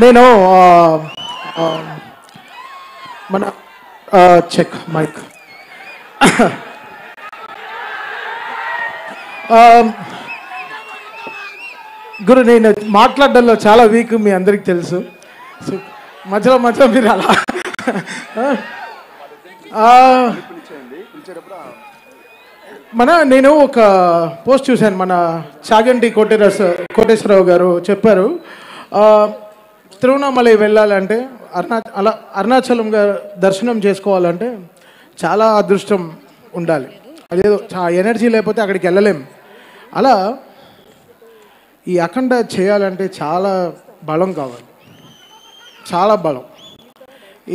నేను మన check mic గురు నేను మాట్లాడడంలో చాలా వీక్ మీ అందరికి తెలుసు. సో మధ్యలో మధ్యలో మీరు అలా నేను ఒక పోస్ట్ చూశాను. మన చాగంటి కోటేశ్వరరావు గారు చెప్పారు, తిరువణామలై వెళ్ళాలంటే అరుణాచలం గారు దర్శనం చేసుకోవాలంటే చాలా అదృష్టం ఉండాలి, అదేదో ఎనర్జీ లేకపోతే అక్కడికి వెళ్ళలేం. అలా ఈ అఖండ చేయాలంటే చాలా బలం కావాలి, చాలా బలం.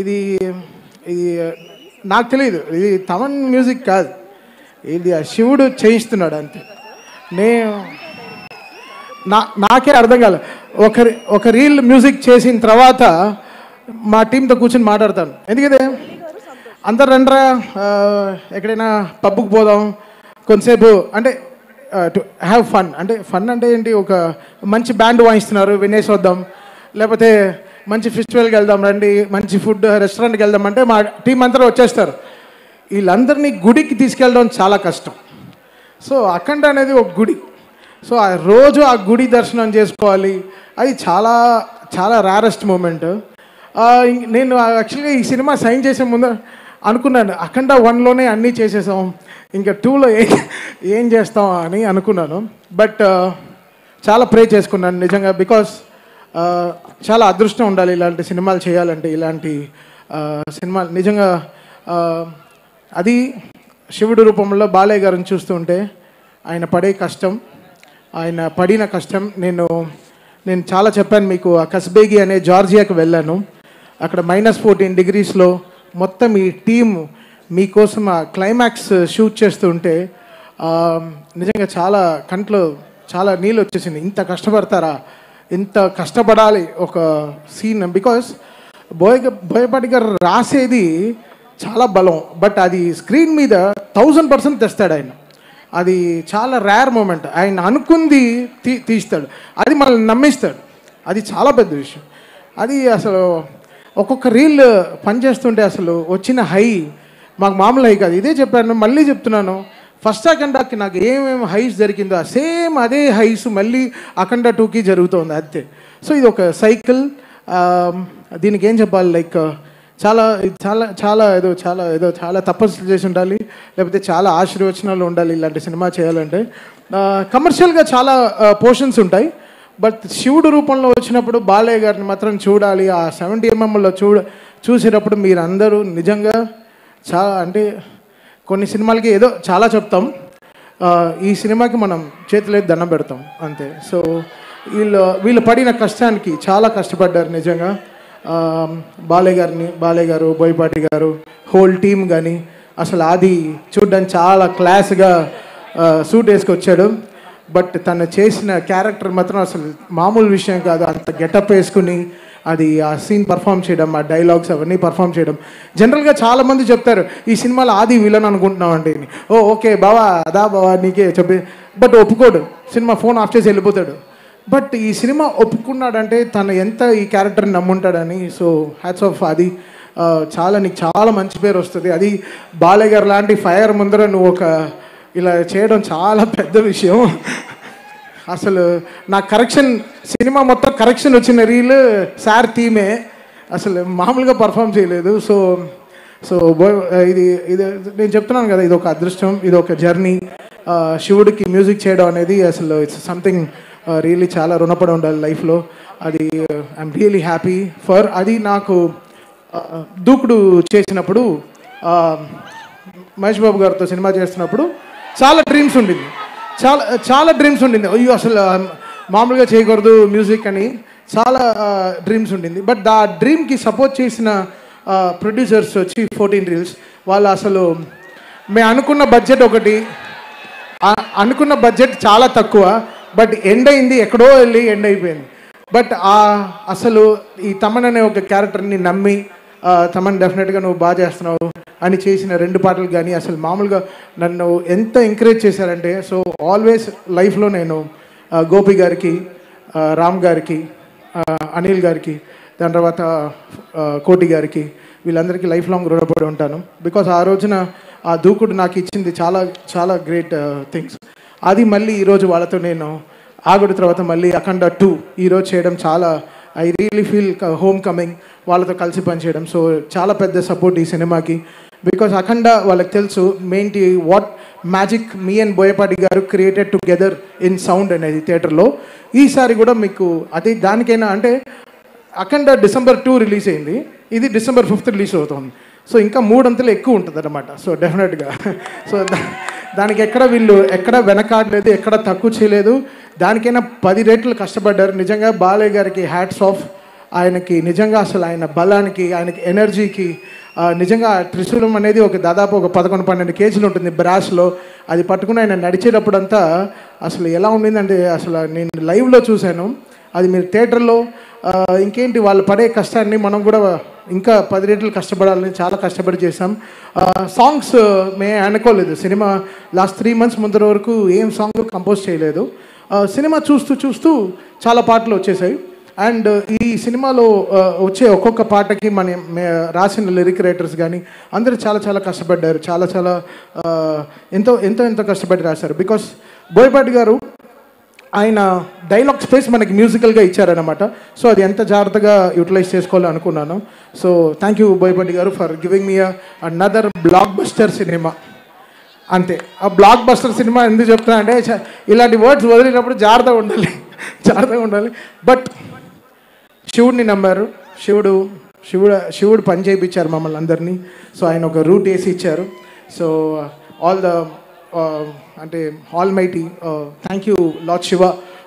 ఇది నాకు తెలియదు, ఇది తమన్ మ్యూజిక్ కాదు, ఇది శివుడు చేయిస్తున్నాడు అంతే. నాకే అర్థం కాలేదు. ఒక రీల్ మ్యూజిక్ చేసిన తర్వాత మా టీంతో కూర్చొని మాట్లాడతాను. ఎందుకంటే అందరు రండ్రా ఎక్కడైనా పబ్కి పోదాం కొంతసేపు అంటే టు హ్యావ్ ఫన్. అంటే ఫన్ అంటే ఏంటి, ఒక మంచి బ్యాండ్ వాయిస్తున్నారు వినేసి వద్దాం, లేకపోతే మంచి ఫెస్టివల్కి వెళ్దాం రండి, మంచి ఫుడ్ రెస్టారెంట్కి వెళ్దాం అంటే మా టీం అంతా వచ్చేస్తారు. వీళ్ళందరినీ గుడికి తీసుకెళ్ళడం చాలా కష్టం. సో అఖండ అనేది ఒక గుడి. సో రోజు ఆ గుడి దర్శనం చేసుకోవాలి, అది చాలా చాలా రేరెస్ట్ మూమెంట్. నేను యాక్చువల్గా ఈ సినిమా సైన్ చేసే ముందు అనుకున్నాను, అఖండ 1లోనే అన్నీ చేసేసాం, ఇంకా 2లో ఏం చేస్తాం అని అనుకున్నాను. బట్ చాలా ప్రే చేసుకున్నాను నిజంగా. బికాస్ చాలా అదృష్టం ఉండాలి ఇలాంటి సినిమాలు చేయాలంటే. ఇలాంటి సినిమాలు నిజంగా అది శివుడు రూపంలో బాలయ్య గారిని చూస్తుంటే ఆయన పడే కష్టం, ఆయన పడిన కష్టం నేను చాలా చెప్పాను మీకు. ఆ కస్బేగి అనే జార్జియాకి వెళ్ళాను. అక్కడ -14 degreesలో మొత్తం ఈ టీం మీకోసం ఆ క్లైమాక్స్ షూట్ చేస్తుంటే నిజంగా చాలా కంట్లో చాలా నీళ్ళు వచ్చేసింది. ఇంత కష్టపడతారా, ఇంత కష్టపడాలి ఒక సీన్. బికాస్ బోయపాటి గారు రాసేది చాలా బలం, బట్ అది స్క్రీన్ మీద 1000% తెస్తాడు ఆయన. అది చాలా రేర్ మూమెంట్. ఆయన అనుకుంది తీస్తాడు, అది మనల్ని నమ్మిస్తాడు. అది చాలా పెద్ద విషయం. అది అసలు ఒక్కొక్క రీల్ పనిచేస్తుంటే అసలు వచ్చిన హై మాకు మామూలు హై కాదు. ఇదే చెప్పాను, మళ్ళీ చెప్తున్నాను, ఫస్ట్ అఖండకి నాకు ఏమేమి హైస్ జరిగిందో సేమ్ అదే హైస్ మళ్ళీ అఖండ 2కి జరుగుతుంది అంతే. సో ఇది ఒక సైకిల్. దీనికి ఏం చెప్పాలి, లైక్ చాలా చాలా చాలా చాలా తపస్సులు చేసి ఉండాలి, లేకపోతే చాలా ఆశీర్వచనాలు ఉండాలి ఇలాంటి సినిమా చేయాలంటే. కమర్షియల్గా చాలా పోర్షన్స్ ఉంటాయి, బట్ శివుడు రూపంలో వచ్చినప్పుడు బాలయ్య గారిని మాత్రం చూడాలి. ఆ 70mm చూసేటప్పుడు మీరు అందరూ నిజంగా చాలా అంటే కొన్ని సినిమాలకి ఏదో చాలా చెప్తాం, ఈ సినిమాకి మనం చేతులైతే దండం పెడతాం అంతే. సో వీళ్ళు పడిన కష్టానికి చాలా కష్టపడ్డారు నిజంగా. బాలయ్య గారు, బోయపాటి గారు, హోల్ టీమ్ కానీ అసలు అది చూడ్డానికి చాలా క్లాస్గా సూట్ వేసుకొచ్చాడు. బట్ తను చేసిన క్యారెక్టర్ మాత్రం అసలు మామూలు విషయం కాదు. అంత గెటప్ వేసుకుని అది ఆ సీన్ పర్ఫామ్ చేయడం, ఆ డైలాగ్స్ అవన్నీ పర్ఫామ్ చేయడం. జనరల్గా చాలామంది చెప్తారు ఈ సినిమాలో ఆది విలన్ అనుకుంటున్నాం అంటే, ఓకే బావా అదా బావా నీకే చెప్పి, బట్ ఒప్పుకోడు. సినిమా ఫోన్ ఆఫ్ చేసి వెళ్ళిపోతాడు. బట్ ఈ సినిమా ఒప్పుకున్నాడంటే తను ఎంత ఈ క్యారెక్టర్ని నమ్ముంటాడని. So hats off. అది నీకు చాలా మంచి పేరు వస్తుంది. అది బాలయ్య గారు లాంటి ఫైర్ ముందర నువ్వు ఇలా చేయడం చాలా పెద్ద విషయం. అసలు నా కరెక్షన్ సినిమా మొత్తం కరెక్షన్ వచ్చిన రీల్ సార్ థీమే అసలు మామూలుగా పర్ఫామ్ చేయలేదు. సో ఇది నేను చెప్తున్నాను కదా, ఇది ఒక అదృష్టం, ఇది ఒక జర్నీ. శివుడికి మ్యూజిక్ చేయడం అనేది అసలు ఇట్స్ సంథింగ్ రియల్లీ చాలా రుణపడి ఉండాలి లైఫ్లో. అది ఐఎమ్ రియలీ హ్యాపీ ఫర్. అది నాకు దూకుడు చేసినప్పుడు మహేష్ బాబు గారితో సినిమా చేస్తున్నప్పుడు చాలా డ్రీమ్స్ ఉండింది. అయ్యో అసలు మామూలుగా చేయకూడదు మ్యూజిక్ అని చాలా డ్రీమ్స్ ఉండింది. బట్ ఆ డ్రీమ్కి సపోర్ట్ చేసిన ప్రొడ్యూసర్స్ వచ్చి 14 Reels వాళ్ళు అసలు మేము అనుకున్న బడ్జెట్ చాలా తక్కువ, బట్ ఎండ్ అయింది ఎక్కడో వెళ్ళి ఎండ్ అయిపోయింది. బట్ అసలు ఈ తమన్ అనే ఒక క్యారెక్టర్ని నమ్మి తమన్ డెఫినెట్గా నువ్వు బాగా చేస్తున్నావు అని చేసిన 2 పాటలు కానీ అసలు మామూలుగా నన్ను ఎంత ఎంకరేజ్ చేశారంటే. సో ఆల్వేస్ లైఫ్లో నేను గోపి గారికి, రామ్ గారికి, అనిల్ గారికి, దాని తర్వాత కోటి గారికి, వీళ్ళందరికీ లైఫ్ లాంగ్ రుణపడి ఉంటాను. బికాస్ ఆ రోజున ఆ దూకుడు నాకు ఇచ్చింది చాలా చాలా గ్రేట్ థింగ్స్. అది మళ్ళీ ఈరోజు వాళ్ళతో నేను ఆగుడు తర్వాత మళ్ళీ అఖండ 2 ఈరోజు చేయడం చాలా I really feel home coming, వాళ్ళతో కలిసి పనిచేయడం. సో చాలా పెద్ద సపోర్ట్ ఈ సినిమాకి. బికాస్ అఖండ వాళ్ళకి తెలుసు మెయిన్టీ వాట్ మ్యాజిక్ మీ అండ్ బోయపాటి గారు క్రియేటెడ్ టుగెదర్ ఇన్ సౌండ్ అనేది థియేటర్లో. ఈసారి కూడా మీకు అదే దానికైనా అంటే అఖండ December 2 రిలీజ్ అయింది, ఇది December 5 రిలీజ్ అవుతుంది. సో ఇంకా 3 అంతలు ఎక్కువ ఉంటుంది అన్నమాట. సో డెఫినెట్గా సో దానికి ఎక్కడ వీళ్ళు ఎక్కడ వెనకాడలేదు, ఎక్కడ తక్కువ చేయలేదు. దానికైనా 10 రెట్లు కష్టపడ్డారు. నిజంగా బాలయ్య గారికి హ్యాట్స్ ఆఫ్. ఆయనకి నిజంగా అసలు ఆయన బలానికి, ఆయనకి ఎనర్జీకి నిజంగా త్రిశూలం అనేది ఒక దాదాపు ఒక 11-12 కేజీలు ఉంటుంది బ్రాస్లో. అది పట్టుకుని ఆయన నడిచేటప్పుడంతా అసలు ఎలా ఉండిందంటే అసలు నేను లైవ్లో చూశాను. అది మీరు థియేటర్లో ఇంకేంటి వాళ్ళు పడే కష్టాన్ని మనం కూడా ఇంకా 10 రెట్లు కష్టపడాలని చాలా కష్టపడి చేసాం. సాంగ్స్ మేము అనుకోలేదు. సినిమా లాస్ట్ 3 months ముందర వరకు ఏం సాంగ్ కంపోజ్ చేయలేదు. సినిమా చూస్తూ చూస్తూ చాలా పాటలు వచ్చేసాయి. అండ్ ఈ సినిమాలో వచ్చే ఒక్కొక్క పాటకి రాసిన లిరిక్ రైటర్స్ కానీ అందరూ చాలా చాలా కష్టపడ్డారు. చాలా చాలా ఎంతో ఎంతో ఎంతో కష్టపడి రాశారు. బికాస్ బోయపాటి గారు ఆయన డైలాగ్ స్పేస్ మనకి మ్యూజికల్గా ఇచ్చారనమాట. సో అది ఎంత జాగ్రత్తగా యూటిలైజ్ చేసుకోవాలో అనుకున్నాను. సో థ్యాంక్ యూ బోయపాటి గారు for giving me another block buster cinema. అంతే. ఆ బ్లాక్ బస్టర్ సినిమా ఎందుకు చెప్తున్నా అంటే ఇలాంటి వర్డ్స్ వదిలినప్పుడు జాగ్రత్తగా ఉండాలి. బట్ శివుడిని నమ్మారు. శివుడు పని చేయించారు మమ్మల్ని అందరినీ. సో ఆయన ఒక రూట్ వేసి ఇచ్చారు. సో ఆల్ ద అంటే all mighty thank you lord Shiva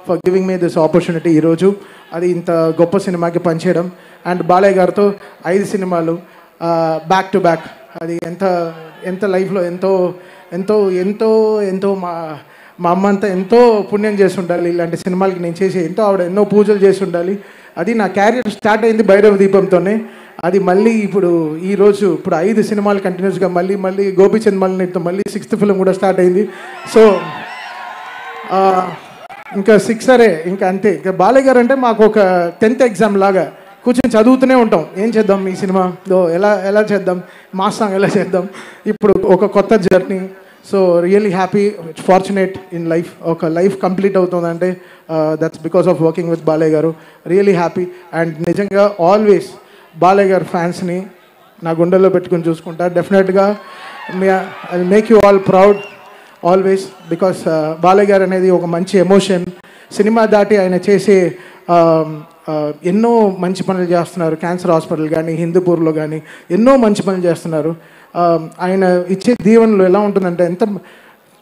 for giving me this opportunity ఈరోజు. అది ఇంత గొప్ప సినిమాకి పనిచేయడం. అండ్ బాలయ్య గారితో 5 సినిమాలు బ్యాక్ టు బ్యాక్. అది ఎంత లైఫ్లో ఎంతో ఎంతో ఎంతో ఎంతో మా అమ్మ అంతా ఎంతో పుణ్యం చేసి ఉండాలి. ఇలాంటి సినిమాలకి నేను చేసి ఆవిడ ఎన్నో పూజలు చేసి ఉండాలి. అది నా క్యారియర్ స్టార్ట్ అయింది భైరవ దీపంతోనే. అది మళ్ళీ ఇప్పుడు 5 సినిమాలు కంటిన్యూస్గా మళ్ళీ గోపీచంద్ మల్లితో మళ్ళీ 6th ఫిల్మ్ కూడా స్టార్ట్ అయింది. సో ఇంకా 6 ఇంకా అంతే. ఇంకా బాలయ్య గారు అంటే మాకు ఒక 10th ఎగ్జామ్ లాగా కూర్చొని చదువుతూనే ఉంటాం. ఏం చేద్దాం ఈ సినిమాలో, ఎలా చేద్దాం, మాస్ సాంగ్ ఎలా చేద్దాం, ఇప్పుడు ఒక కొత్త journey. So really happy, fortunate in life. ఒక లైఫ్ కంప్లీట్ అవుతుందంటే that's because of working with Balayya గారు. Really happy. అండ్ నిజంగా ఆల్వేస్ బాలయ్య గారు ఫ్యాన్స్ని నా గుండెల్లో పెట్టుకుని చూసుకుంటా. డెఫినెట్గా I make you all proud always. Because Balayya గారు అనేది ఒక మంచి ఎమోషన్. సినిమా దాటి ఆయన చేసే ఎన్నో మంచి పనులు చేస్తున్నారు. క్యాన్సర్ హాస్పిటల్ కానీ, హిందూపూర్లో కానీ ఎన్నో మంచి పనులు చేస్తున్నారు. ఆయన ఇచ్చే దీవెనలు ఎలా ఉంటుందంటే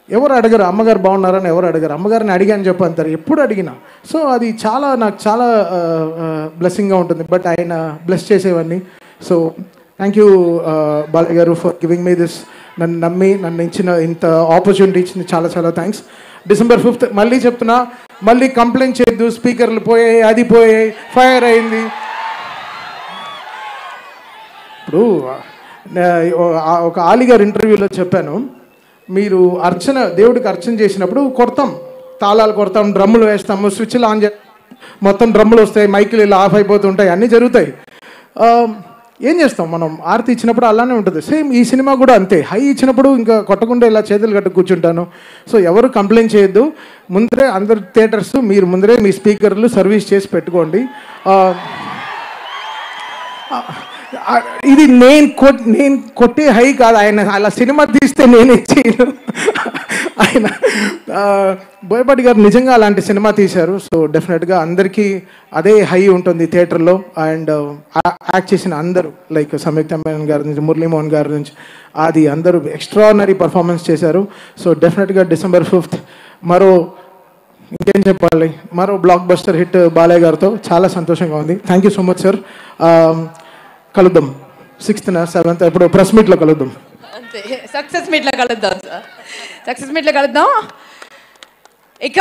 ఎవరు అడగరు అమ్మగారు బాగున్నారని ఎవరు అడగరు. అమ్మగారిని అడిగాని చెప్పి అంటారు ఎప్పుడు అడిగినా. సో అది నాకు చాలా బ్లెస్సింగ్గా ఉంటుంది. బట్ ఆయన బ్లెస్ చేసేవన్నీ. సో థ్యాంక్ యూ బాలయ్య గారు ఫర్ గివింగ్ మీ దిస్. నన్ను నమ్మి నన్ను ఇచ్చిన ఇంత ఆపర్చునిటీ ఇచ్చింది చాలా చాలా థ్యాంక్స్. December 5th మళ్ళీ చెప్తున్నా, మళ్ళీ కంప్లైంట్ చేయొద్దు. స్పీకర్లు పోయాయి, అది పోయాయి, ఫైర్ అయింది. ఇప్పుడు ఒక ఆలిగారు ఇంటర్వ్యూలో చెప్పాను, మీరు దేవుడికి అర్చన చేసినప్పుడు తాళాలు కొడతాం, డ్రమ్ములు వేస్తాము, స్విచ్లు ఆన్ చేస్తాం, మొత్తం డ్రమ్ములు వస్తాయి, మైకులు ఇలా ఆఫ్ అయిపోతుంటాయి, అన్నీ జరుగుతాయి. ఏం చేస్తాం మనం? ఆరతి ఇచ్చినప్పుడు అలానే ఉంటుంది. సేమ్ ఈ సినిమా కూడా అంతే. హై ఇచ్చినప్పుడు ఇంకా కొట్టకుండా ఇలా చేతులు కట్టు కూర్చుంటాను. సో ఎవరు కంప్లైంట్ చేయొద్దు. ముందరే అందరు థియేటర్స్ మీరు ముందరే మీ స్పీకర్లు సర్వీస్ చేసి పెట్టుకోండి. ఇది నేను కొట్టే హై కాదు. ఆయన అలా సినిమా తీస్తే నేనే చేయను. ఆయన బోయపాటి గారు నిజంగా అలాంటి సినిమా తీశారు. సో డెఫినెట్గా అందరికీ అదే హై ఉంటుంది థియేటర్లో. అండ్ యాక్ట్ చేసిన అందరూ లైక్ సంయుక్త మేనన్ గారి నుంచి, మురళీమోహన్ గారి నుంచి, అది అందరూ ఎక్స్ట్రాడినరీ పర్ఫార్మెన్స్ చేశారు. సో డెఫినెట్గా December 5th ఇంకేం చెప్పాలి, మరో బ్లాక్ బస్టర్ హిట్ బాలయ్య గారితో చాలా సంతోషంగా ఉంది. Thank you so much sir. కలుద్దాం 6th 7th ఇప్పుడు ప్రెస్ మీట్లో కలుద్దాం. అంతే, సక్సెస్ మీట్లో కలుద్దాం సార్. సక్సెస్ మీట్లో కలుద్దాం. ఇక